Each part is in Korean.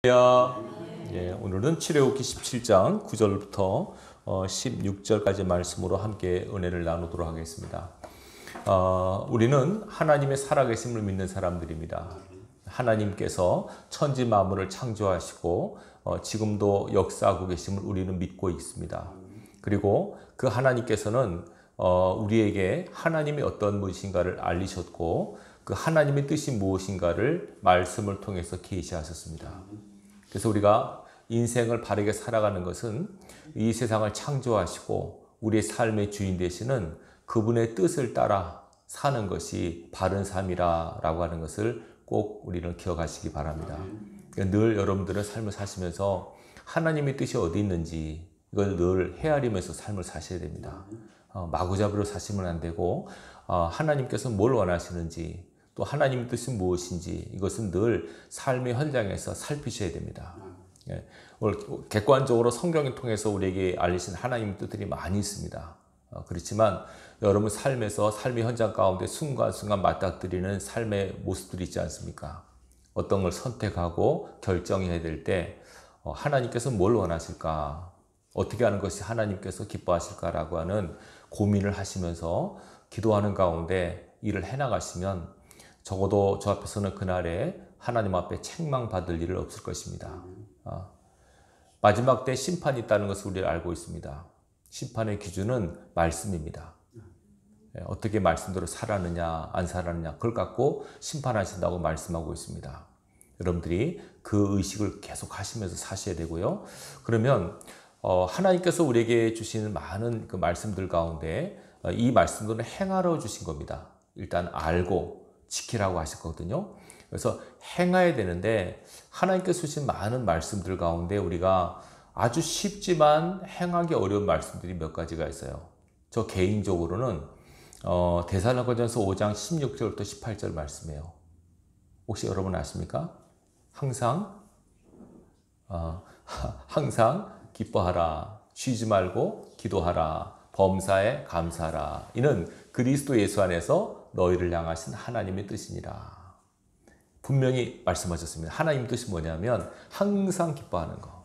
예, 오늘은 출애굽기 17장 9절부터 16절까지 말씀으로 함께 은혜를 나누도록 하겠습니다. 우리는 하나님의 살아계심을 믿는 사람들입니다. 하나님께서 천지 만물을 창조하시고 지금도 역사하고 계심을 우리는 믿고 있습니다. 그리고 그 하나님께서는 우리에게 하나님이 어떤 분이신가를 알리셨고 그 하나님의 뜻이 무엇인가를 말씀을 통해서 계시하셨습니다. 그래서 우리가 인생을 바르게 살아가는 것은 이 세상을 창조하시고 우리의 삶의 주인 되시는 그분의 뜻을 따라 사는 것이 바른 삶이라고 하는 것을 꼭 우리는 기억하시기 바랍니다. 늘 여러분들은 삶을 사시면서 하나님의 뜻이 어디 있는지 이걸 늘 헤아리면서 삶을 사셔야 됩니다. 마구잡이로 사시면 안 되고 하나님께서 뭘 원하시는지 또 하나님의 뜻은 무엇인지 이것은 늘 삶의 현장에서 살피셔야 됩니다. 객관적으로 성경을 통해서 우리에게 알리신 하나님의 뜻들이 많이 있습니다. 그렇지만 여러분 삶에서 삶의 현장 가운데 순간순간 맞닥뜨리는 삶의 모습들이 있지 않습니까? 어떤 걸 선택하고 결정해야 될 때 하나님께서 뭘 원하실까? 어떻게 하는 것이 하나님께서 기뻐하실까라고 하는 고민을 하시면서 기도하는 가운데 일을 해나가시면 적어도 저 앞에서는 그날에 하나님 앞에 책망받을 일은 없을 것입니다. 마지막 때 심판이 있다는 것을 우리가 알고 있습니다. 심판의 기준은 말씀입니다. 어떻게 말씀대로 살았느냐 안 살았느냐 그걸 갖고 심판하신다고 말씀하고 있습니다. 여러분들이 그 의식을 계속 하시면서 사셔야 되고요. 그러면 하나님께서 우리에게 주시는 많은 그 말씀들 가운데 이 말씀들은 행하러 주신 겁니다. 일단 알고 지키라고 하셨거든요. 그래서 행해야 되는데 하나님께서 주신 많은 말씀들 가운데 우리가 아주 쉽지만 행하기 어려운 말씀들이 몇 가지가 있어요. 저 개인적으로는 데살로니가전서 5장 16절부터 18절 말씀이에요. 혹시 여러분 아십니까? 항상 기뻐하라, 쉬지 말고 기도하라, 범사에 감사하라. 이는 그리스도 예수 안에서 너희를 향하신 하나님의 뜻이니라. 분명히 말씀하셨습니다. 하나님의 뜻이 뭐냐면 항상 기뻐하는 거,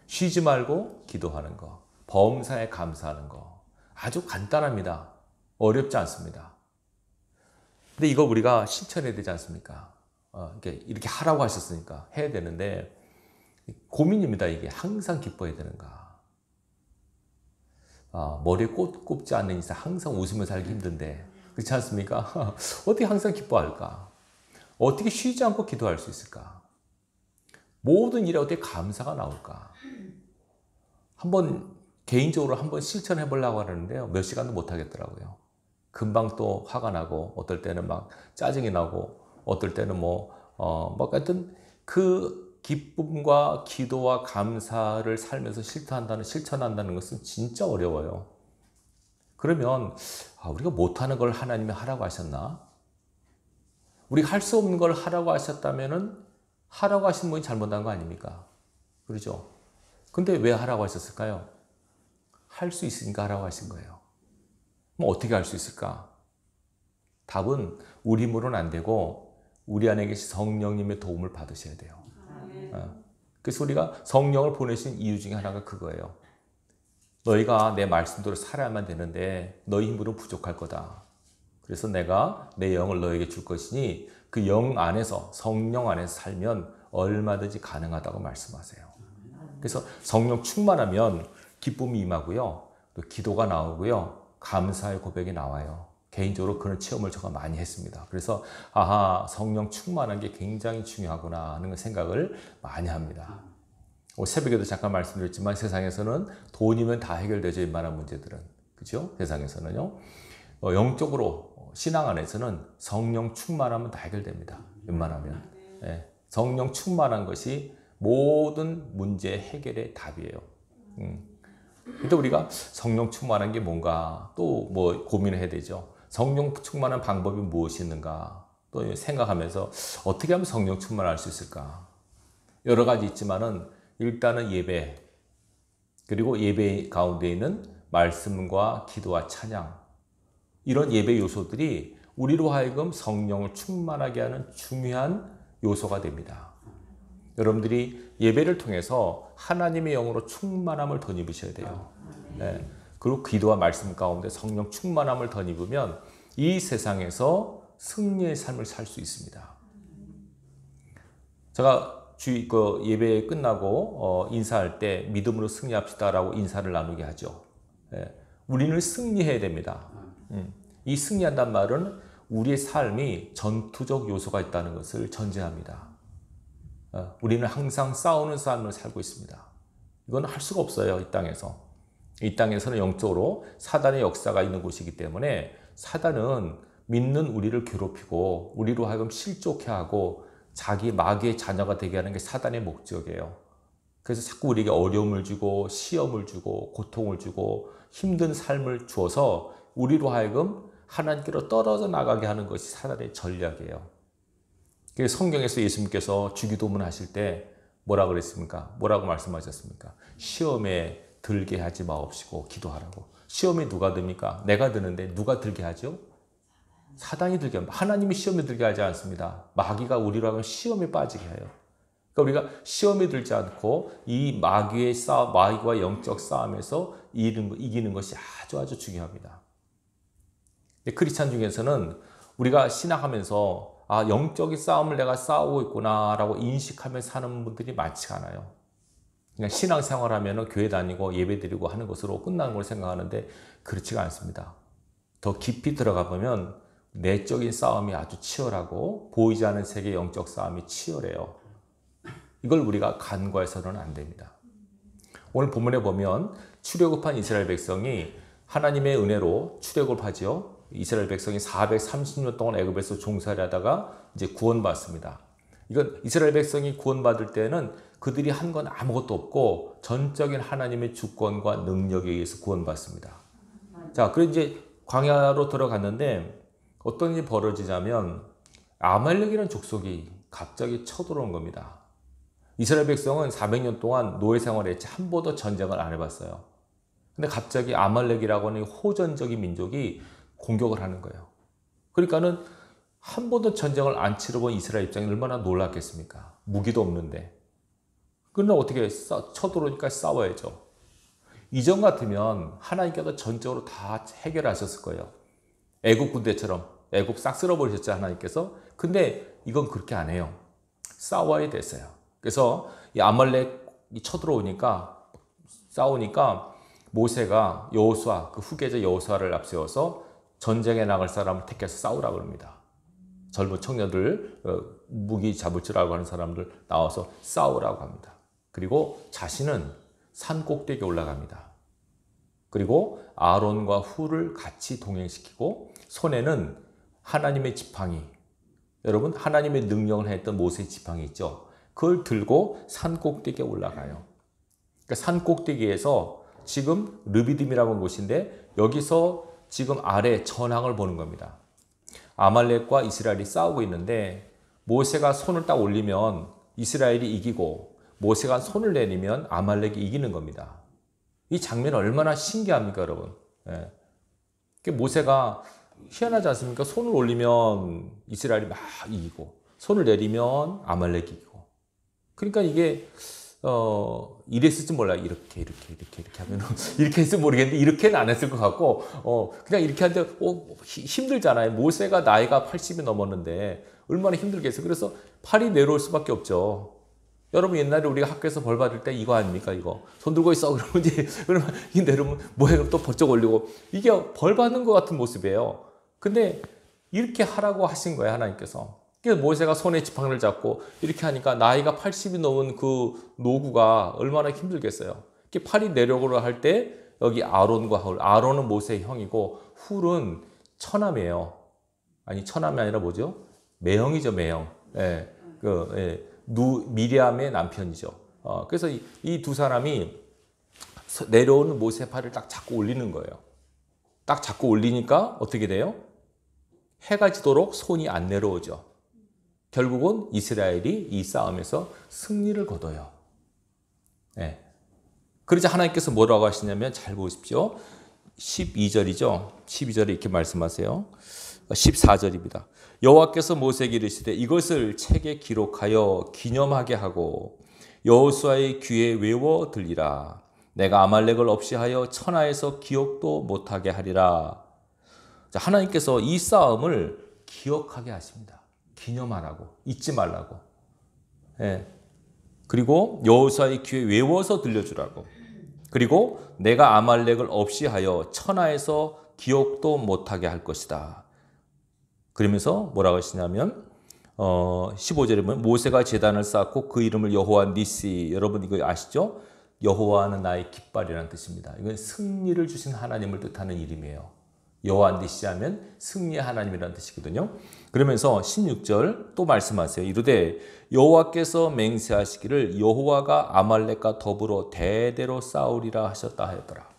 쉬지 말고 기도하는 거, 범사에 감사하는 거. 아주 간단합니다. 어렵지 않습니다. 근데 이거 우리가 실천해야 되지 않습니까? 이렇게 하라고 하셨으니까 해야 되는데 고민입니다. 이게 항상 기뻐해야 되는가? 머리에 꽃 꼽지 않는 이상 항상 웃으며 살기 힘든데 그렇지 않습니까? 어떻게 항상 기뻐할까? 어떻게 쉬지 않고 기도할 수 있을까? 모든 일에 어떻게 감사가 나올까? 개인적으로 한번 실천해 보려고 하는데요. 몇 시간도 못 하겠더라고요. 금방 또 화가 나고, 어떨 때는 막 짜증이 나고, 어떨 때는 하여튼 그 기쁨과 기도와 감사를 살면서 실천한다는 것은 진짜 어려워요. 그러면 우리가 못하는 걸 하나님이 하라고 하셨나? 우리가 할 수 없는 걸 하라고 하셨다면 하라고 하신 분이 잘못한 거 아닙니까? 그렇죠? 근데 왜 하라고 하셨을까요? 할 수 있으니까 하라고 하신 거예요. 그럼 어떻게 할 수 있을까? 답은 우리 힘으로는 안 되고 우리 안에 계신 성령님의 도움을 받으셔야 돼요. 그래서 우리가 성령을 보내신 이유 중에 하나가 그거예요. 너희가 내 말씀대로 살아야만 되는데 너희 힘으로는 부족할 거다. 그래서 내가 내 영을 너에게 줄 것이니 그 영 안에서 성령 안에서 살면 얼마든지 가능하다고 말씀하세요. 그래서 성령 충만하면 기쁨이 임하고요. 또 기도가 나오고요. 감사의 고백이 나와요. 개인적으로 그런 체험을 제가 많이 했습니다. 그래서 성령 충만한 게 굉장히 중요하구나 하는 생각을 많이 합니다. 새벽에도 잠깐 말씀드렸지만 세상에서는 돈이면 다 해결되죠. 웬만한 문제들은. 그렇죠? 세상에서는요. 영적으로 신앙 안에서는 성령 충만하면 다 해결됩니다. 웬만하면. 네. 성령 충만한 것이 모든 문제 해결의 답이에요. 근데 우리가 성령 충만한 게 뭔가 또 고민을 해야 되죠. 성령 충만한 방법이 무엇이 있는가 또 생각하면서 어떻게 하면 성령 충만할 수 있을까? 여러 가지 있지만은 일단은 예배, 그리고 예배 가운데 있는 말씀과 기도와 찬양, 이런 예배 요소들이 우리로 하여금 성령을 충만하게 하는 중요한 요소가 됩니다. 여러분들이 예배를 통해서 하나님의 영으로 충만함을 덧입으셔야 돼요. 네. 그리고 기도와 말씀 가운데 성령 충만함을 덧입으면 이 세상에서 승리의 삶을 살 수 있습니다. 제가 예배 끝나고 인사할 때 믿음으로 승리합시다라고 인사를 나누게 하죠. 예. 우리는 승리해야 됩니다. 이 승리한다는 말은 우리의 삶이 전투적 요소가 있다는 것을 전제합니다. 우리는 항상 싸우는 삶을 살고 있습니다. 이건 할 수가 없어요. 이 땅에서. 이 땅에서는 영적으로 사단의 역사가 있는 곳이기 때문에 사단은 믿는 우리를 괴롭히고 우리로 하여금 실족해 하고 자기 마귀의 자녀가 되게 하는 게 사단의 목적이에요. 그래서 자꾸 우리에게 어려움을 주고 시험을 주고 고통을 주고 힘든 삶을 주어서 우리로 하여금 하나님께로 떨어져 나가게 하는 것이 사단의 전략이에요. 그래서 성경에서 예수님께서 주기도문 하실 때 뭐라 그랬습니까? 뭐라고 말씀하셨습니까? 시험에 들게 하지 마옵시고 기도하라고. 시험에 누가 듭니까? 내가 드는데 누가 들게 하죠? 사단이 들게 합니다. 하나님이 시험에 들게 하지 않습니다. 마귀가 우리로 하면 시험에 빠지게 해요. 그러니까 우리가 시험에 들지 않고 이 마귀의 싸움, 마귀와 영적 싸움에서 이기는 것이 아주 중요합니다. 크리스찬 중에서는 우리가 신앙하면서 영적인 싸움을 내가 싸우고 있구나라고 인식하며 사는 분들이 많지가 않아요. 그냥 신앙생활하면 교회 다니고 예배드리고 하는 것으로 끝나는 걸 생각하는데 그렇지가 않습니다. 더 깊이 들어가 보면 내적인 싸움이 아주 치열하고 보이지 않는 세계의 영적 싸움이 치열해요. 이걸 우리가 간과해서는 안 됩니다. 오늘 본문에 보면 출애굽한 이스라엘 백성이 하나님의 은혜로 출애굽을 하지요. 이스라엘 백성이 430년 동안 애굽에서 종살이 하다가 이제 구원받습니다. 이건 이스라엘 백성이 구원받을 때는 그들이 한 건 아무것도 없고 전적인 하나님의 주권과 능력에 의해서 구원받습니다. 자, 그래서 이제 광야로 들어갔는데 어떤 일이 벌어지냐면 아말렉이라는 족속이 갑자기 쳐들어온 겁니다. 이스라엘 백성은 400년 동안 노예 생활을 했지 한 번도 전쟁을 안 해봤어요. 근데 갑자기 아말렉이라고 하는 호전적인 민족이 공격을 하는 거예요. 그러니까는 한 번도 전쟁을 안 치러본 이스라엘 입장이 얼마나 놀랐겠습니까? 무기도 없는데. 그러나 어떻게 쳐들어오니까 싸워야죠. 이전 같으면 하나님께서 전적으로 다 해결하셨을 거예요. 애국 군대처럼 애국 싹 쓸어버리셨죠, 하나님께서. 근데 이건 그렇게 안 해요. 싸워야 됐어요. 그래서 이 아말렉이 쳐들어오니까 싸우니까 모세가 여호수아, 그 후계자 여호수아를 앞세워서 전쟁에 나갈 사람을 택해서 싸우라고 합니다. 젊은 청년들, 무기 잡을 줄 알고 하는 사람들 나와서 싸우라고 합니다. 그리고 자신은 산 꼭대기에 올라갑니다. 그리고 아론과 훌을 같이 동행시키고 손에는 하나님의 지팡이, 여러분 하나님의 능력을 했던 모세의 지팡이 있죠. 그걸 들고 산 꼭대기에 올라가요. 그러니까 산 꼭대기에서 지금 르비딤이라는 곳인데 여기서 지금 아래 전황을 보는 겁니다. 아말렉과 이스라엘이 싸우고 있는데 모세가 손을 딱 올리면 이스라엘이 이기고 모세가 손을 내리면 아말렉이 이기는 겁니다. 이 장면 얼마나 신기합니까, 여러분? 예. 모세가 희한하지 않습니까? 손을 올리면 이스라엘이 막 이기고 손을 내리면 아말렉이 이기고. 그러니까 이게 이랬을지 몰라. 이렇게 하면 이렇게 했으면 모르겠는데 이렇게는 안 했을 것 같고 그냥 이렇게 하는데 힘들잖아요. 모세가 나이가 80이 넘었는데 얼마나 힘들겠어요. 그래서 팔이 내려올 수밖에 없죠. 여러분 옛날에 우리가 학교에서 벌 받을 때 이거 아닙니까? 이거 손 들고 있어. 그러면 이제 그러면 이 내려오면 뭐해? 또 번쩍 올리고 이게 벌 받는 것 같은 모습이에요. 근데 이렇게 하라고 하신 거예요, 하나님께서. 그래서 모세가 손에 지팡이를 잡고 이렇게 하니까 나이가 80이 넘은 그 노구가 얼마나 힘들겠어요. 이렇게 팔이 내려오고 할 때 여기 아론과 훌, 아론은 모세의 형이고 훌은 처남이에요. 아니 처남이 아니라 뭐죠? 매형이죠, 매형. 예, 미리암의 남편이죠. 그래서 이 두 사람이 내려오는 모세 팔을 딱 잡고 올리는 거예요. 딱 잡고 올리니까 어떻게 돼요? 해가 지도록 손이 안 내려오죠. 결국은 이스라엘이 이 싸움에서 승리를 거둬요. 네. 그러자 하나님께서 뭐라고 하시냐면 잘 보십시오. 12절이죠. 12절에 이렇게 말씀하세요. 14절입니다. 여호와께서 모세에게 이르시되 이것을 책에 기록하여 기념하게 하고 여호수아의 귀에 외워 들리라. 내가 아말렉을 없이 하여 천하에서 기억도 못하게 하리라. 자, 하나님께서 이 싸움을 기억하게 하십니다. 기념하라고, 잊지 말라고. 예. 그리고 여호수아의 귀에 외워서 들려주라고. 그리고 내가 아말렉을 없이 하여 천하에서 기억도 못하게 할 것이다. 그러면서 뭐라고 하시냐면 15절에 보면 모세가 제단을 쌓고 그 이름을 여호와 니시. 여러분 이거 아시죠? 여호와는 나의 깃발이라는 뜻입니다. 이건 승리를 주신 하나님을 뜻하는 이름이에요. 여호와 니시 하면 승리의 하나님이라는 뜻이거든요. 그러면서 16절 또 말씀하세요. 이르되 여호와께서 맹세하시기를 여호와가 아말렉과 더불어 대대로 싸우리라 하셨다 하였더라.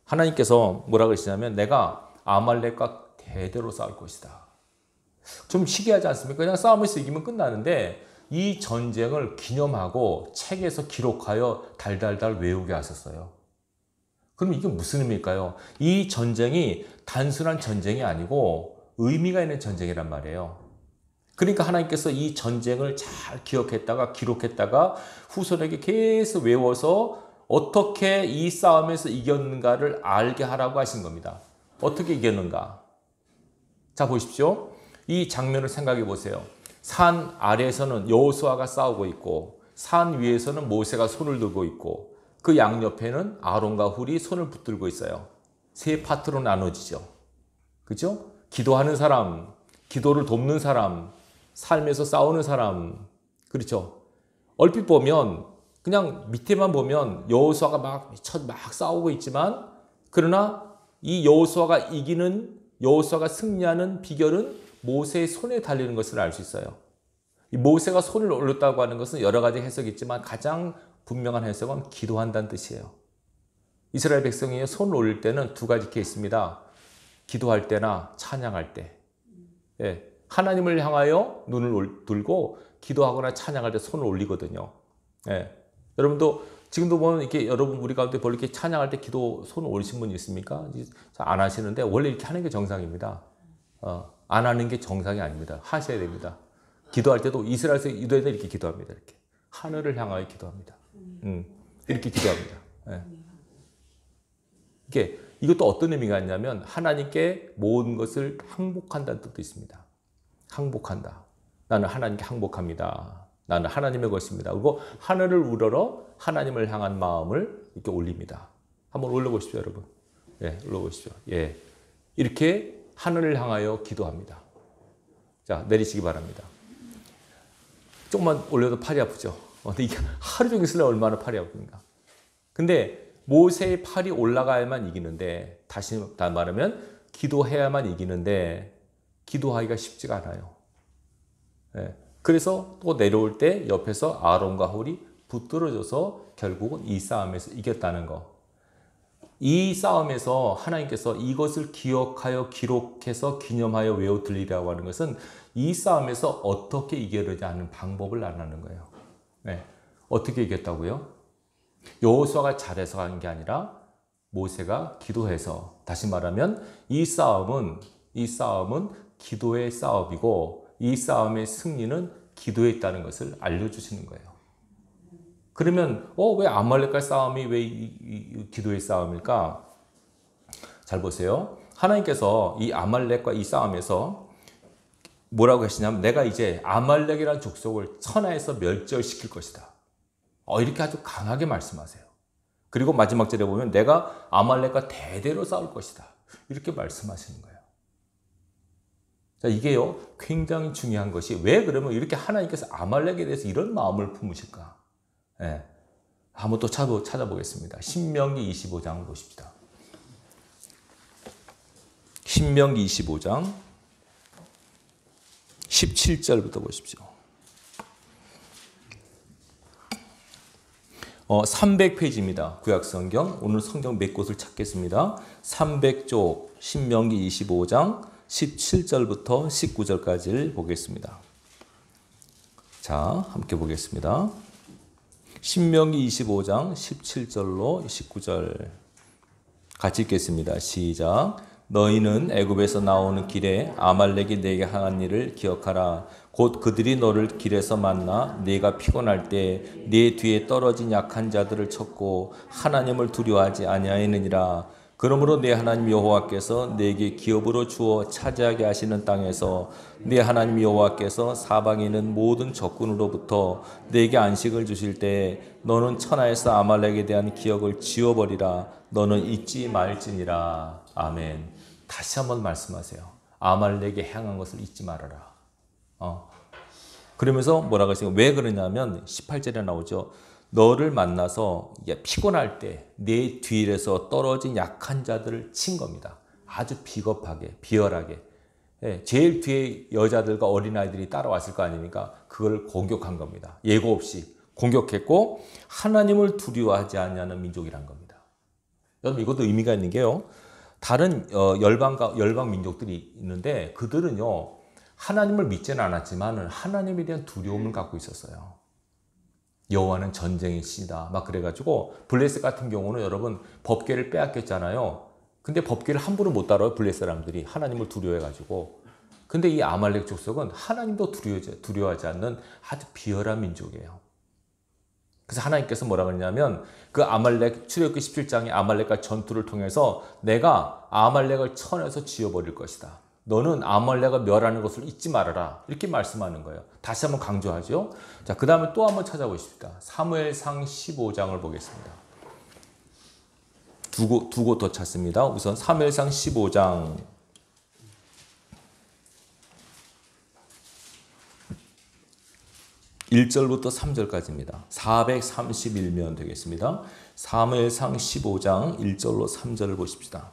하나님께서 뭐라고 하시냐면 내가 아말렉과 대대로 싸울 것이다. 좀 희귀하지 않습니까? 그냥 싸움에서 이기면 끝나는데 이 전쟁을 기념하고 책에서 기록하여 달달달 외우게 하셨어요. 그럼 이게 무슨 의미일까요? 이 전쟁이 단순한 전쟁이 아니고 의미가 있는 전쟁이란 말이에요. 그러니까 하나님께서 이 전쟁을 잘 기억했다가 기록했다가 후손에게 계속 외워서 어떻게 이 싸움에서 이겼는가를 알게 하라고 하신 겁니다. 어떻게 이겼는가? 자, 보십시오. 이 장면을 생각해 보세요. 산 아래에서는 여호수아가 싸우고 있고 산 위에서는 모세가 손을 들고 있고 그 양옆에는 아론과 훌이 손을 붙들고 있어요. 세 파트로 나눠지죠. 그죠? 기도하는 사람, 기도를 돕는 사람, 삶에서 싸우는 사람. 그렇죠? 얼핏 보면 그냥 밑에만 보면 여호수아가 막 싸우고 있지만 그러나 이 여호수아가 승리하는 비결은 모세의 손에 달리는 것을 알 수 있어요. 이 모세가 손을 올렸다고 하는 것은 여러 가지 해석이 있지만 가장 분명한 해석은 기도한다는 뜻이에요. 이스라엘 백성이 손을 올릴 때는 두 가지 케이스입니다. 기도할 때나 찬양할 때. 예, 하나님을 향하여 눈을 들고 기도하거나 찬양할 때 손을 올리거든요. 예, 여러분도 지금도 보면 이렇게 여러분 우리 가운데 별로 이렇게 찬양할 때 기도 손을 올리신 분 있습니까? 안 하시는데 원래 이렇게 하는 게 정상입니다. 안 하는 게 정상이 아닙니다. 하셔야 됩니다. 기도할 때도 이스라엘에서 유대인들 이렇게 기도합니다. 이렇게 하늘을 향하여 기도합니다. 이렇게 기도합니다. 예. 이것도 어떤 의미가 있냐면 하나님께 모든 것을 항복한다는 뜻도 있습니다. 항복한다. 나는 하나님께 항복합니다. 나는 하나님의 것입니다. 그리고 하늘을 우러러 하나님을 향한 마음을 이렇게 올립니다. 한번 올려보십시오, 여러분. 예, 올려보십시오. 예, 이렇게 하늘을 향하여 기도합니다. 자, 내리시기 바랍니다. 조금만 올려도 팔이 아프죠? 근데 이게 하루 종일 쓰려면 얼마나 팔이 아픕니까? 근데 모세의 팔이 올라가야만 이기는데, 다시 말하면 기도해야만 이기는데 기도하기가 쉽지가 않아요. 예. 그래서 또 내려올 때 옆에서 아론과 훌이 붙들어져서 결국은 이 싸움에서 이겼다는 거. 이 싸움에서 하나님께서 이것을 기억하여 기록해서 기념하여 외워 들리라고 하는 것은 이 싸움에서 어떻게 이겨내지 않는 방법을 알아내는 거예요. 네. 어떻게 이겼다고요? 여호수아가 잘해서 한 게 아니라 모세가 기도해서, 다시 말하면 이 싸움은 기도의 싸움이고 이 싸움의 승리는 기도에 있다는 것을 알려주시는 거예요. 그러면 왜 아말렉과의 싸움이 왜 이 기도의 싸움일까? 잘 보세요. 하나님께서 이 아말렉과 이 싸움에서 뭐라고 하시냐면 내가 이제 아말렉이라는 족속을 천하에서 멸절시킬 것이다. 이렇게 아주 강하게 말씀하세요. 그리고 마지막 절에 보면 내가 아말렉과 대대로 싸울 것이다. 이렇게 말씀하시는 거예요. 자, 이게요 굉장히 중요한 것이, 왜 그러면 이렇게 하나님께서 아말렉에 대해서 이런 마음을 품으실까? 네. 한번 또 찾아보겠습니다. 신명기 25장 보십시다. 신명기 25장 17절부터 보십시오. 300페이지입니다. 구약성경. 오늘 성경 몇 곳을 찾겠습니다. 300쪽 신명기 25장 17절부터 19절까지를 보겠습니다. 자, 함께 보겠습니다. 신명기 25장 17절로 19절 같이 읽겠습니다. 시작. 너희는 애굽에서 나오는 길에 아말렉이 내게 행한 일을 기억하라. 곧 그들이 너를 길에서 만나 네가 피곤할 때 네 뒤에 떨어진 약한 자들을 쳤고 하나님을 두려워하지 아니하였느니라. 그러므로 네 하나님 여호와께서 네게 기업으로 주어 차지하게 하시는 땅에서 네 하나님 여호와께서 사방에 있는 모든 적군으로부터 네게 안식을 주실 때 너는 천하에서 아말렉에 대한 기억을 지워버리라. 너는 잊지 말지니라. 아멘. 다시 한번 말씀하세요. 아말렉에 행한 것을 잊지 말아라. 그러면서 뭐라고 하시냐? 왜 그러냐면 18절에 나오죠. 너를 만나서 피곤할 때 내 뒤에서 떨어진 약한 자들을 친 겁니다. 아주 비겁하게, 비열하게. 제일 뒤에 여자들과 어린아이들이 따라왔을 거 아닙니까? 그걸 공격한 겁니다. 예고 없이 공격했고 하나님을 두려워하지 않냐는 민족이란 겁니다. 여러분 이것도 의미가 있는 게요. 다른 열방 민족들이 있는데 그들은요. 하나님을 믿지는 않았지만 하나님에 대한 두려움을 갖고 있었어요. 여호와는 전쟁의 신이다. 막 그래가지고 블레셋 같은 경우는 여러분 법궤를 빼앗겼잖아요. 근데 법궤를 함부로 못 따라요. 블레셋 사람들이 하나님을 두려워해가지고. 근데 이 아말렉 족속은 하나님도 두려워하지 않는 아주 비열한 민족이에요. 그래서 하나님께서 뭐라 그러냐면 그 아말렉 출애굽기 17장의 아말렉과 전투를 통해서 내가 아말렉을 쳐내서 지워버릴 것이다. 너는 아말렉을 멸하는 것을 잊지 말아라. 이렇게 말씀하는 거예요. 다시 한번 강조하죠. 자, 그 다음에 또 한번 찾아보십시다. 사무엘상 15장을 보겠습니다. 두 곳 더 찾습니다. 우선 사무엘상 15장 1절부터 3절까지입니다. 431면 되겠습니다. 사무엘상 15장 1절로 3절을 보십시다.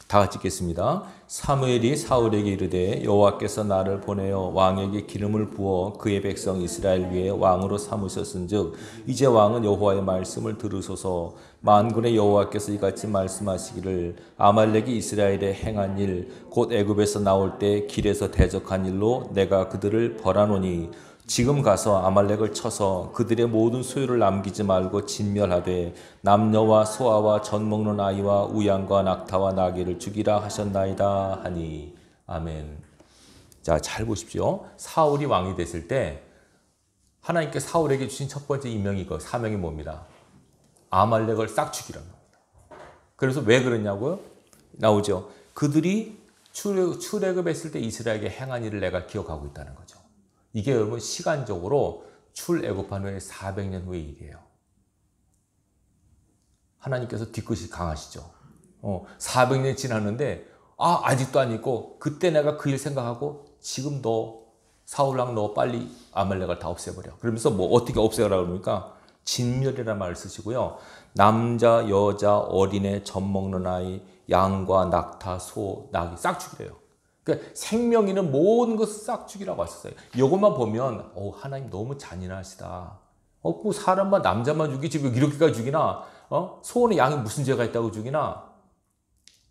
다 같이 읽겠습니다. 사무엘이 사울에게 이르되 여호와께서 나를 보내어 왕에게 기름을 부어 그의 백성 이스라엘 위에 왕으로 삼으셨은즉 이제 왕은 여호와의 말씀을 들으소서. 만군의 여호와께서 이같이 말씀하시기를 아말렉이 이스라엘에 행한 일 곧 애굽에서 나올 때 길에서 대적한 일로 내가 그들을 벌하노니 지금 가서 아말렉을 쳐서 그들의 모든 소유를 남기지 말고 진멸하되 남녀와 소아와 젖 먹는 아이와 우양과 낙타와 나귀를 죽이라 하셨나이다 하니. 아멘. 자, 잘 보십시오. 사울이 왕이 됐을 때 하나님께 사울에게 주신 첫 번째 임명이 사명이 뭡니다? 아말렉을 싹 죽이라는 겁니다. 그래서 왜 그러냐고요? 나오죠. 그들이 출애굽했을 때 이스라엘에게 행한 일을 내가 기억하고 있다는 거죠. 이게 여러분 시간적으로 출애굽한 후에 400년 후의 일이에요. 하나님께서 뒤끝이 강하시죠. 400년이 지났는데 아직도 안 있고 그때 내가 그 일 생각하고 지금 너 사울랑 너 빨리 아말렉을 다 없애버려. 그러면서 뭐 어떻게 없애라고 그러니까 진멸이라는 말을 쓰시고요. 남자, 여자, 어린애, 젖 먹는 아이, 양과 낙타, 소, 나귀 싹 죽이래요. 그러니까 생명 있는 모든 것을 싹 죽이라고 하셨어요. 이것만 보면 하나님 너무 잔인하시다. 그 사람만 남자만 죽이지 이렇게까지 죽이나? 소원의 양이 무슨 죄가 있다고 죽이나?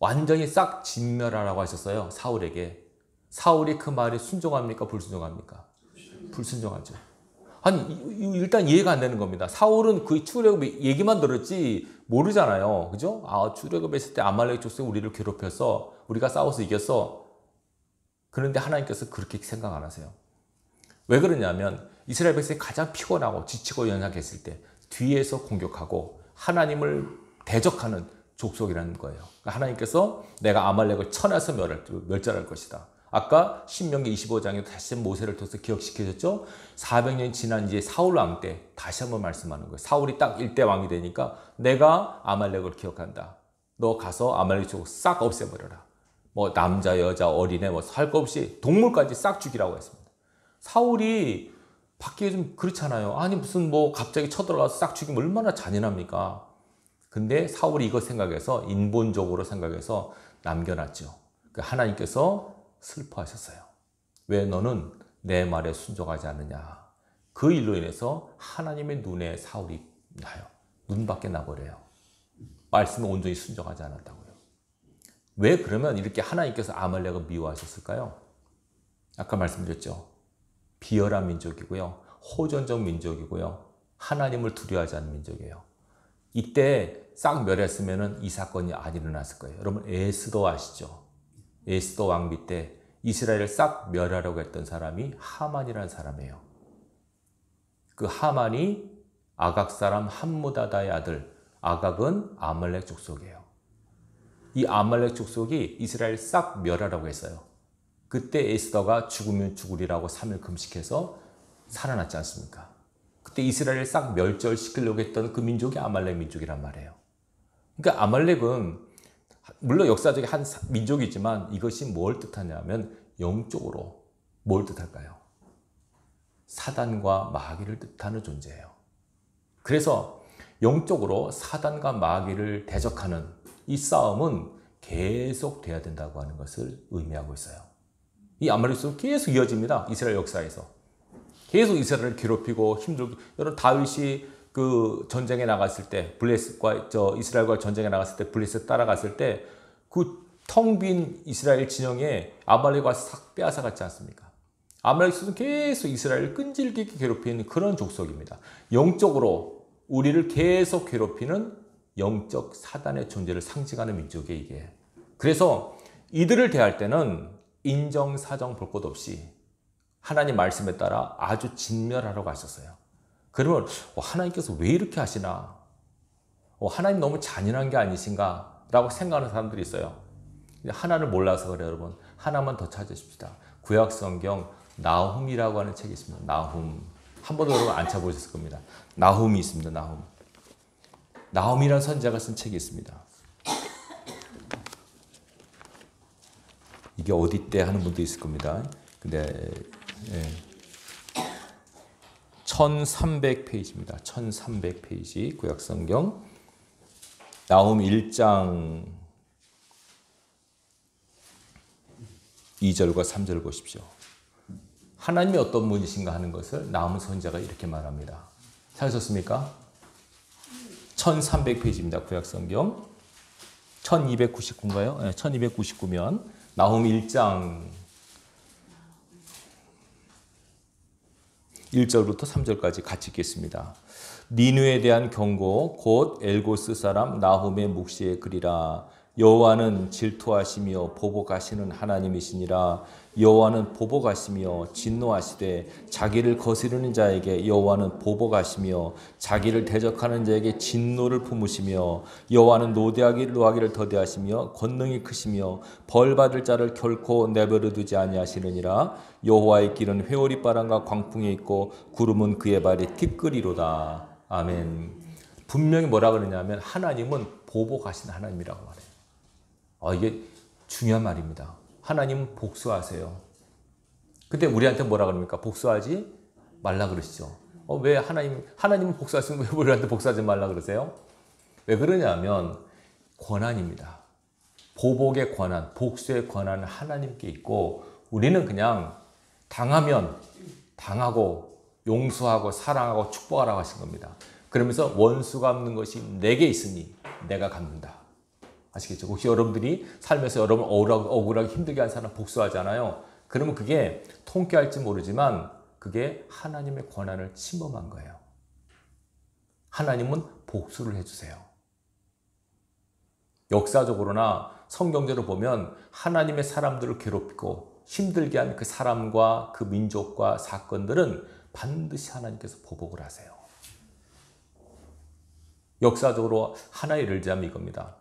완전히 싹 진멸하라고 하셨어요. 사울에게. 사울이 그 말에 순종합니까? 불순종합니까? 불순종하죠. 아니 일단 이해가 안 되는 겁니다. 사울은 그 출애굽 얘기만 들었지 모르잖아요. 그죠? 출애굽했을 때 아말렉 족속이 우리를 괴롭혀서 우리가 싸워서 이겼어. 그런데 하나님께서 그렇게 생각 안 하세요. 왜 그러냐면 이스라엘 백성이 가장 피곤하고 지치고 연약했을 때 뒤에서 공격하고 하나님을 대적하는 족속이라는 거예요. 그러니까 하나님께서 내가 아말렉을 쳐내서 멸절할 것이다. 아까 신명기 25장에 다시 모세를 통해서 기억시켜줬죠. 400년 지난 이제 사울 왕 때 다시 한번 말씀하는 거예요. 사울이 딱 1대 왕이 되니까 내가 아말렉을 기억한다. 너 가서 아말렉 족속 싹 없애버려라. 뭐 남자, 여자, 어린애 뭐 할 거 없이 동물까지 싹 죽이라고 했습니다. 사울이 받기에 좀 그렇잖아요. 아니 무슨 뭐 갑자기 쳐들어가서 싹 죽이면 얼마나 잔인합니까? 근데 사울이 이거 생각해서 인본적으로 생각해서 남겨놨죠. 하나님께서 슬퍼하셨어요. 왜 너는 내 말에 순종하지 않느냐. 그 일로 인해서 하나님의 눈에 사울이 나요. 눈밖에 나버려요. 말씀에 온전히 순종하지 않았다고요. 왜 그러면 이렇게 하나님께서 아말렉을 미워하셨을까요? 아까 말씀드렸죠. 비열한 민족이고요. 호전적 민족이고요. 하나님을 두려워하지 않는 민족이에요. 이때 싹 멸했으면 이 사건이 안 일어났을 거예요. 여러분 에스더 아시죠? 에스더 왕비 때 이스라엘을 싹 멸하려고 했던 사람이 하만이라는 사람이에요. 그 하만이 아각 사람 함무다다의 아들, 아각은 아말렉 족속이에요. 이 아말렉 족속이 이스라엘 싹 멸하라고 했어요. 그때 에스더가 죽으면 죽으리라고 3일 금식해서 살아났지 않습니까? 그때 이스라엘을 싹 멸절시키려고 했던 그 민족이 아말렉 민족이란 말이에요. 그러니까 아말렉은 물론 역사적인 한 민족이지만 이것이 뭘 뜻하냐면 영적으로 뭘 뜻할까요? 사단과 마귀를 뜻하는 존재예요. 그래서 영적으로 사단과 마귀를 대적하는 이 싸움은 계속 돼야 된다고 하는 것을 의미하고 있어요. 이 아말렉은 계속 이어집니다. 이스라엘 역사에서. 계속 이스라엘을 괴롭히고 힘들고, 여러분 다윗이 그 전쟁에 나갔을 때 블레셋과 이스라엘과 전쟁에 나갔을 때 블레셋 따라갔을 때 그 텅 빈 이스라엘 진영에 아말렉이 와서 싹 빼앗아갔지 않습니까? 아말렉은 계속 이스라엘을 끈질기게 괴롭히는 그런 족속입니다. 영적으로 우리를 계속 괴롭히는 영적 사단의 존재를 상징하는 민족이에요, 이게. 그래서 이들을 대할 때는 인정, 사정 볼 것 없이 하나님 말씀에 따라 아주 진멸하라고 하셨어요. 그러면 하나님께서 왜 이렇게 하시나? 하나님 너무 잔인한 게 아니신가? 라고 생각하는 사람들이 있어요. 하나를 몰라서 그래요, 여러분. 하나만 더 찾으십시다. 구약 성경 나훔이라고 하는 책이 있습니다. 나훔. 한 번도 여러분 안 찾아보셨을 겁니다. 나훔이 있습니다. 나훔. 나훔이라는 선지자가 쓴 책이 있습니다. 이게 어디 때 하는 분도 있을 겁니다. 근데 1300페이지입니다. 1300페이지 구약 성경 나훔 1장 2절과 3절을 보십시오. 하나님이 어떤 분이신가 하는 것을 나훔 선지자가 이렇게 말합니다. 찾으셨습니까? 1300페이지입니다. 구약성경 1299인가요? 네, 1299면 나훔 1장 1절부터 3절까지 같이 읽겠습니다. 니느에 대한 경고 곧 엘고스 사람 나훔의 묵시에 그리라. 여호와는 질투하시며 보복하시는 하나님이시니라. 여호와는 보복하시며 진노하시되 자기를 거스르는 자에게 여호와는 보복하시며 자기를 대적하는 자에게 진노를 품으시며 여호와는 노하기를 더디하시며 권능이 크시며 벌받을 자를 결코 내버려 두지 아니하시느니라. 여호와의 길은 회오리 바람과 광풍에 있고 구름은 그의 발에 티끌이로다. 아멘. 분명히 뭐라 그러냐면 하나님은 보복하신 하나님이라고 말해요. 이게 중요한 말입니다. 하나님은 복수하세요. 근데 우리한테 뭐라 그럽니까? 복수하지 말라 그러시죠. 왜 하나님은 복수하시면 왜 우리한테 복수하지 말라 그러세요? 왜 그러냐면 권한입니다. 보복의 권한, 복수의 권한은 하나님께 있고 우리는 그냥 당하면 당하고 용서하고 사랑하고 축복하라고 하신 겁니다. 그러면서 원수가 갚는 것이 내게 있으니 내가 갚는다. 아시겠죠? 혹시 여러분들이 살면서 여러분 억울하게 힘들게 한 사람 복수하잖아요. 그러면 그게 통쾌할지 모르지만 그게 하나님의 권한을 침범한 거예요. 하나님은 복수를 해주세요. 역사적으로나 성경적으로 보면 하나님의 사람들을 괴롭히고 힘들게 한 그 사람과 그 민족과 사건들은 반드시 하나님께서 보복을 하세요. 역사적으로 하나의 예를 들자면 이겁니다.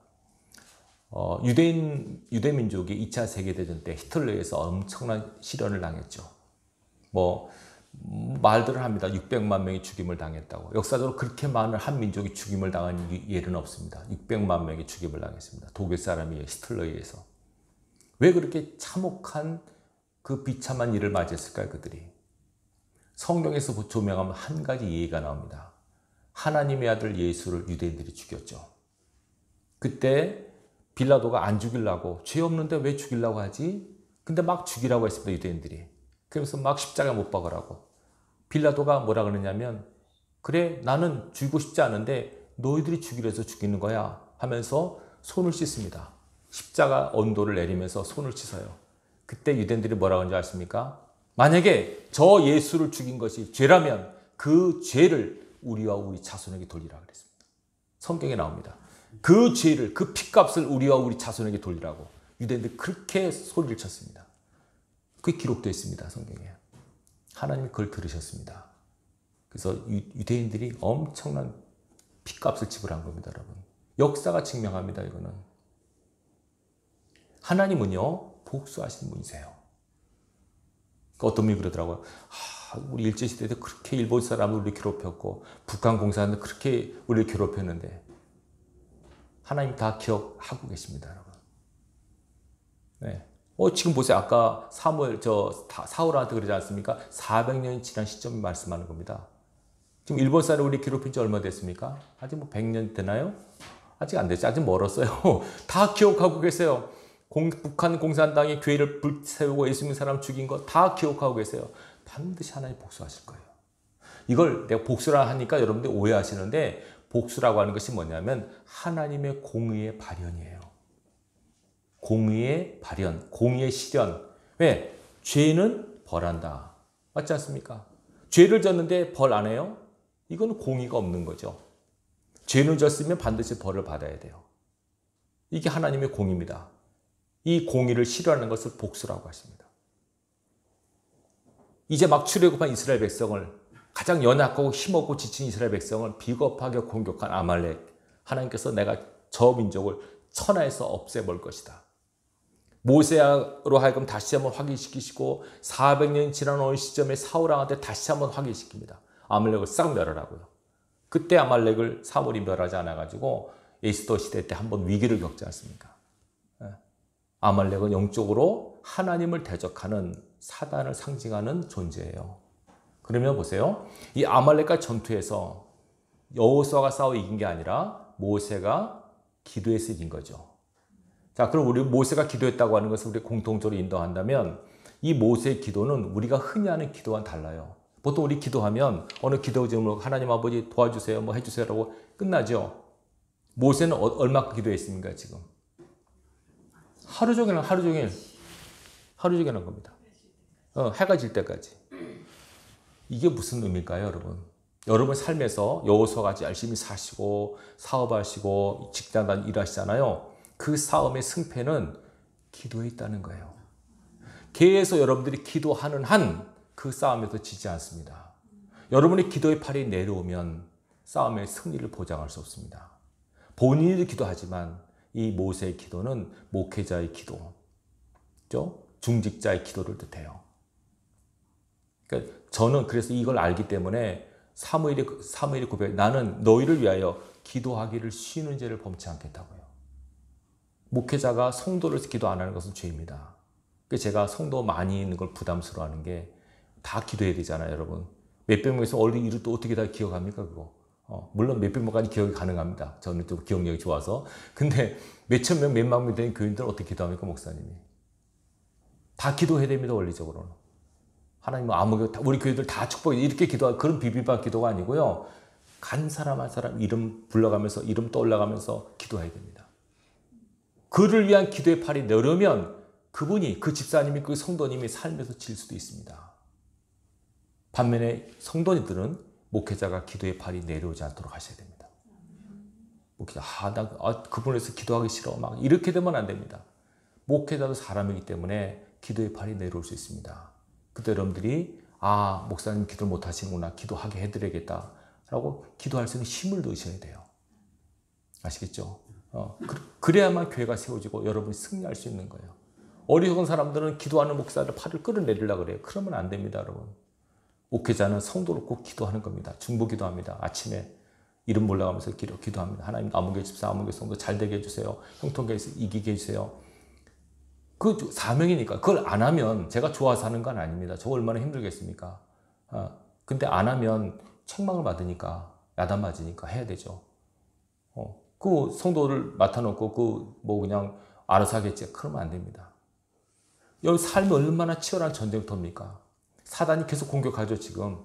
유대민족이 2차 세계대전 때 히틀러에 의해서 엄청난 시련을 당했죠. 말들을 합니다. 600만 명이 죽임을 당했다고. 역사적으로 그렇게 많은 한 민족이 죽임을 당한 예는 없습니다. 600만 명이 죽임을 당했습니다. 독일 사람이 히틀러에 의해서. 왜 그렇게 참혹한 그 비참한 일을 맞이했을까요, 그들이? 성경에서 조명하면 한 가지 예가 나옵니다. 하나님의 아들 예수를 유대인들이 죽였죠. 그때 빌라도가 안 죽이려고, 죄 없는데 왜 죽이려고 하지? 근데 막 죽이라고 했습니다, 유대인들이. 그래서 막 십자가에 못 박으라고. 빌라도가 뭐라 그러냐면, 그래, 나는 죽이고 싶지 않은데 너희들이 죽이려 해서 죽이는 거야 하면서 손을 씻습니다. 십자가 언도를 내리면서 손을 씻어요. 그때 유대인들이 뭐라고 하는지 아십니까? 만약에 저 예수를 죽인 것이 죄라면 그 죄를 우리와 우리 자손에게 돌리라 그랬습니다. 성경에 나옵니다. 그 죄를, 그 핏값을 우리와 우리 자손에게 돌리라고 유대인들이 그렇게 소리를 쳤습니다. 그게 기록되어 있습니다. 성경에. 하나님이 그걸 들으셨습니다. 그래서 유대인들이 엄청난 핏값을 지불한 겁니다. 여러분. 역사가 증명합니다. 이거는. 하나님은요. 복수하시는 분이세요. 어떤 분이 그러더라고요. 우리 일제시대 때 그렇게 일본 사람을 우리 괴롭혔고 북한 공산을 그렇게 우리를 괴롭혔는데 하나님 다 기억하고 계십니다. 여러분. 네. 지금 보세요. 아까 사울한테 그러지 않습니까? 400년이 지난 시점을 말씀하는 겁니다. 지금 일본 사람이 우리 괴롭힌 지 얼마 됐습니까? 아직 뭐 100년 되나요? 아직 안 됐죠. 아직 멀었어요. 다 기억하고 계세요. 북한 공산당이 교회를 불태우고 예수 믿는 사람 죽인 거 다 기억하고 계세요. 반드시 하나님 복수하실 거예요. 이걸 내가 복수라 하니까 여러분들 오해하시는데 복수라고 하는 것이 뭐냐면 하나님의 공의의 발현이에요. 공의의 발현, 공의의 실현. 왜? 죄는 벌한다. 맞지 않습니까? 죄를 졌는데 벌 안 해요? 이건 공의가 없는 거죠. 죄를 졌으면 반드시 벌을 받아야 돼요. 이게 하나님의 공의입니다. 이 공의를 실현하는 것을 복수라고 하십니다. 이제 막 출애굽한 이스라엘 백성을 가장 연약하고 힘없고 지친 이스라엘 백성을 비겁하게 공격한 아말렉. 하나님께서 내가 저 민족을 천하에서 없애볼 것이다. 모세로 하여금 다시 한번 확인시키시고 400년 지난 어느 시점에 사울왕한테 다시 한번 확인시킵니다. 아말렉을 싹 멸하라고요. 그때 아말렉을 사물이 멸하지 않아가지고 에스더 시대 때 한번 위기를 겪지 않습니까? 아말렉은 영적으로 하나님을 대적하는 사단을 상징하는 존재예요. 그러면 보세요. 이 아말렉과 전투에서 여호수아가 싸워 이긴 게 아니라 모세가 기도해서 이긴 거죠. 자, 그럼 우리 모세가 기도했다고 하는 것을 우리 공통적으로 인정한다면 이 모세의 기도는 우리가 흔히 하는 기도와는 달라요. 보통 우리 기도하면 어느 기도 제목으로 하나님 아버지 도와주세요, 뭐 해주세요라고 끝나죠. 모세는 얼마큼 기도했습니까 지금? 하루 종일 한 겁니다. 해가 질 때까지. 이게 무슨 의미일까요, 여러분? 여러분 삶에서 여호수아가 같이 열심히 사시고 사업하시고 직장 일하시잖아요. 그 싸움의 승패는 기도에 있다는 거예요. 계속 여러분들이 기도하는 한 그 싸움에서 지지 않습니다. 여러분의 기도의 팔이 내려오면 싸움의 승리를 보장할 수 없습니다. 본인이 기도하지만 이 모세의 기도는 목회자의 기도, 중직자의 기도를 뜻해요. 그러니까 저는 그래서 이걸 알기 때문에 사무엘이 고백, 나는 너희를 위하여 기도하기를 쉬는 죄를 범치 않겠다고요. 목회자가 성도를 기도 안 하는 것은 죄입니다. 제가 성도 많이 있는 걸 부담스러워하는 게 다 기도해야 되잖아요, 여러분. 몇백 명에서 얼른 이를 또 어떻게 다 기억합니까, 그거? 물론 몇백 명까지 기억이 가능합니다. 저는 좀 기억력이 좋아서. 근데 몇천 명, 몇만 명 되는 교인들은 어떻게 기도합니까, 목사님이? 다 기도해야 됩니다, 원리적으로는. 하나님은 우리 교회들 다 축복해. 이렇게 기도하고 그런 비비박 기도가 아니고요. 간 사람 한 사람 이름 불러가면서, 이름 떠올라가면서 기도해야 됩니다. 그를 위한 기도의 팔이 내려면 그분이, 그 집사님이, 그 성도님이 삶에서 질 수도 있습니다. 반면에 성도님들은 목회자가 기도의 팔이 내려오지 않도록 하셔야 됩니다. 목회자, 그분에서 기도하기 싫어. 막 이렇게 되면 안 됩니다. 목회자도 사람이기 때문에 기도의 팔이 내려올 수 있습니다. 그때 여러분들이, 목사님 기도를 못 하시는구나. 기도하게 해드려야겠다. 라고 기도할 수 있는 힘을 넣으셔야 돼요. 아시겠죠? 그래야만 교회가 세워지고 여러분이 승리할 수 있는 거예요. 어리석은 사람들은 기도하는 목사들 팔을 끌어내리려고 그래요. 그러면 안 됩니다, 여러분. 목회자는 성도를 꼭 기도하는 겁니다. 중보 기도합니다. 아침에 이름 올라가면서 기도합니다. 하나님, 아무개 집사, 아무개 성도 잘 되게 해주세요. 형통계에서 이기게 해주세요. 그 사명이니까. 그걸 안 하면 제가 좋아서 하는 건 아닙니다. 저 얼마나 힘들겠습니까? 근데 안 하면 책망을 받으니까, 야단 맞으니까 해야 되죠. 그 성도를 맡아놓고 그냥 알아서 하겠지. 그러면 안 됩니다. 여기 삶이 얼마나 치열한 전쟁터입니까? 사단이 계속 공격하죠, 지금.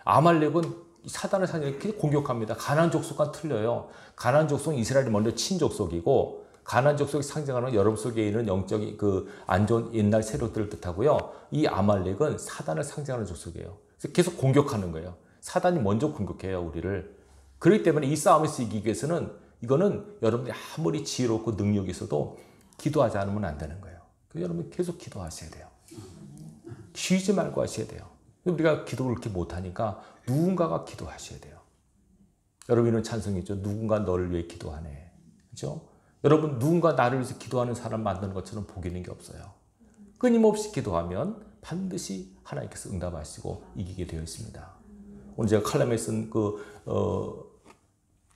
아말렉은 사단을 계속 공격합니다. 가나안 족속과 틀려요. 가나안 족속은 이스라엘이 먼저 친 족속이고, 가나안 족속이 상징하는 여러분 속에 있는 영적인 안 좋은 옛날 세력들을 뜻하고요. 이 아말렉은 사단을 상징하는 족속이에요. 그래서 계속 공격하는 거예요. 사단이 먼저 공격해요, 우리를. 그렇기 때문에 이 싸움에서 이기기 위해서는 이거는 여러분들이 아무리 지혜롭고 능력이 있어도 기도하지 않으면 안 되는 거예요. 그래서 여러분 계속 기도하셔야 돼요. 쉬지 말고 하셔야 돼요. 우리가 기도를 그렇게 못하니까 누군가가 기도하셔야 돼요. 여러분 이런 찬송이 있죠. 누군가 너를 위해 기도하네. 그렇죠? 여러분 누군가 나를 위해서 기도하는 사람 만드는 것처럼 복 있는 게 없어요. 끊임없이 기도하면 반드시 하나님께서 응답하시고 이기게 되어 있습니다. 오늘 제가 칼럼에 쓴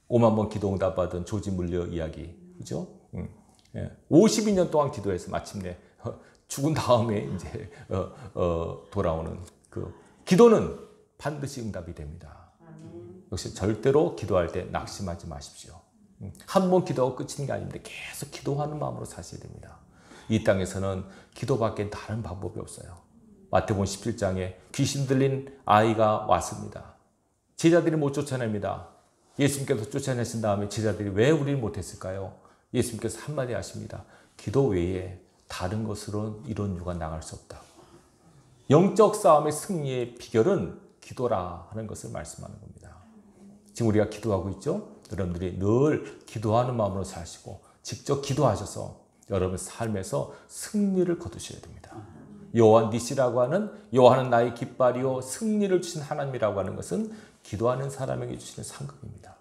5만 번 기도 응답받은 조지 물려 이야기, 그죠? 52년 동안 기도해서 마침내 죽은 다음에 이제 돌아오는 그 기도는 반드시 응답이 됩니다. 역시 절대로 기도할 때 낙심하지 마십시오. 한 번 기도하고 끝이는 게 아닙니다. 계속 기도하는 마음으로 사셔야 됩니다. 이 땅에서는 기도밖에 다른 방법이 없어요. 마태복음 17장에 귀신 들린 아이가 왔습니다. 제자들이 못 쫓아냅니다. 예수님께서 쫓아내신 다음에 제자들이 왜 우리를 못했을까요? 예수님께서 한마디 하십니다. 기도 외에 다른 것으로 이런 유가 나갈 수 없다. 영적 싸움의 승리의 비결은 기도라 하는 것을 말씀하는 겁니다. 지금 우리가 기도하고 있죠? 여러분들이 늘 기도하는 마음으로 사시고 직접 기도하셔서 여러분 삶에서 승리를 거두셔야 됩니다. 여호와 니시라고 하는 여호와는 나의 깃발이요 승리를 주신 하나님이라고 하는 것은 기도하는 사람에게 주시는 상급입니다.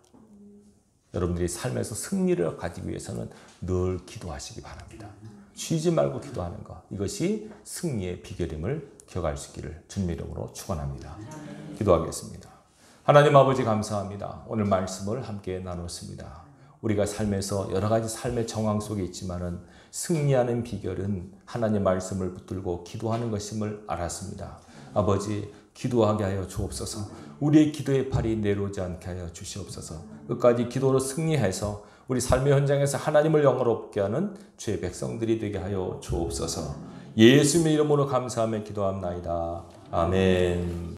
여러분들이 삶에서 승리를 가지기 위해서는 늘 기도하시기 바랍니다. 쉬지 말고 기도하는 것, 이것이 승리의 비결임을 기억할 수 있기를 주님 이름으로 축원합니다. 기도하겠습니다. 하나님 아버지 감사합니다. 오늘 말씀을 함께 나눴습니다. 우리가 삶에서 여러 가지 삶의 정황 속에 있지만은 승리하는 비결은 하나님 말씀을 붙들고 기도하는 것임을 알았습니다. 아버지, 기도하게 하여 주옵소서. 우리의 기도의 팔이 내려오지 않게 하여 주시옵소서. 끝까지 기도로 승리해서 우리 삶의 현장에서 하나님을 영화롭게 하는 주의 백성들이 되게 하여 주옵소서. 예수님의 이름으로 감사하며 기도합나이다. 아멘.